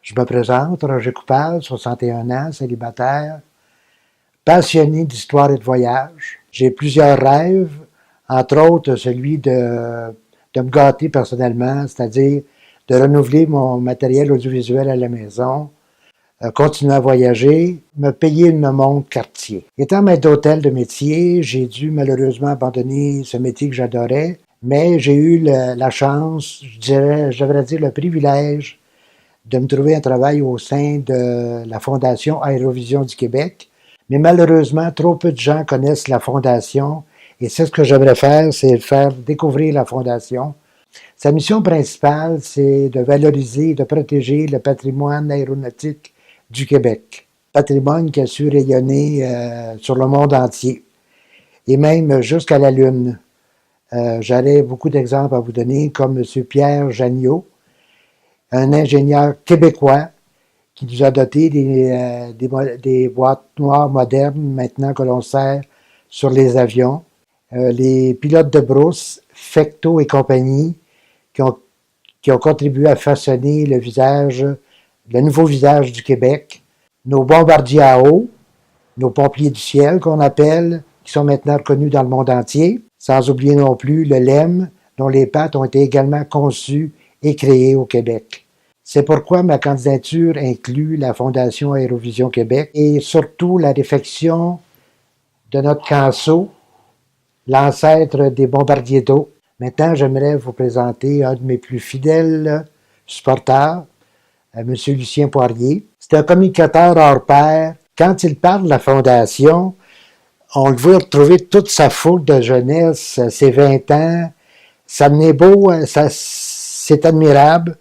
Je me présente, Roger Coupal, 61 ans, célibataire, passionné d'histoire et de voyage. J'ai plusieurs rêves, entre autres celui de me gâter personnellement, c'est-à-dire de renouveler mon matériel audiovisuel à la maison, continuer à voyager, me payer une montre Cartier. Étant maître d'hôtel de métier, j'ai dû malheureusement abandonner ce métier que j'adorais, mais j'ai eu la chance, je devrais dire le privilège, de me trouver un travail au sein de la Fondation Aérovision du Québec. Mais malheureusement, trop peu de gens connaissent la Fondation et c'est ce que j'aimerais faire, c'est faire découvrir la Fondation. Sa mission principale, c'est de valoriser et de protéger le patrimoine aéronautique du Québec. Patrimoine qui a su rayonner sur le monde entier et même jusqu'à la Lune. J'aurais beaucoup d'exemples à vous donner, comme M. Pierre Janiot, un ingénieur québécois qui nous a doté des boîtes noires modernes maintenant que l'on sert sur les avions. Les pilotes de brousse, Fecteau et compagnie, qui ont contribué à façonner le nouveau visage du Québec. Nos bombardiers à eau, nos pompiers du ciel qu'on appelle, qui sont maintenant reconnus dans le monde entier. Sans oublier non plus le LEM, dont les pattes ont été également conçues et créées au Québec. C'est pourquoi ma candidature inclut la Fondation Aérovision Québec et surtout la réfection de notre canceau, l'ancêtre des bombardiers d'eau. Maintenant, j'aimerais vous présenter un de mes plus fidèles supporters, M. Lucien Poirier. C'est un communicateur hors pair. Quand il parle de la Fondation, on le voit retrouver toute sa foule de jeunesse, ses 20 ans. Ça menait beau, c'est admirable.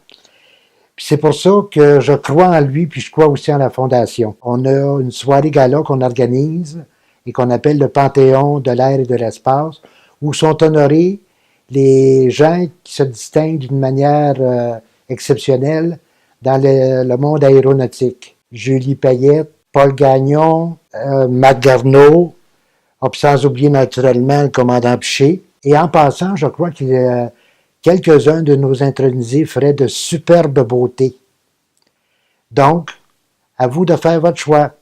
Puis c'est pour ça que je crois en lui, puis je crois aussi en la Fondation. On a une soirée gala qu'on organise et qu'on appelle le Panthéon de l'air et de l'espace, où sont honorés les gens qui se distinguent d'une manière exceptionnelle dans le monde aéronautique. Julie Payette, Paul Gagnon, Matt Garneau, sans oublier naturellement le commandant Piché. Et en passant, je crois qu'il y a quelques-uns de nos intronisés feraient de superbes beautés. Donc, à vous de faire votre choix.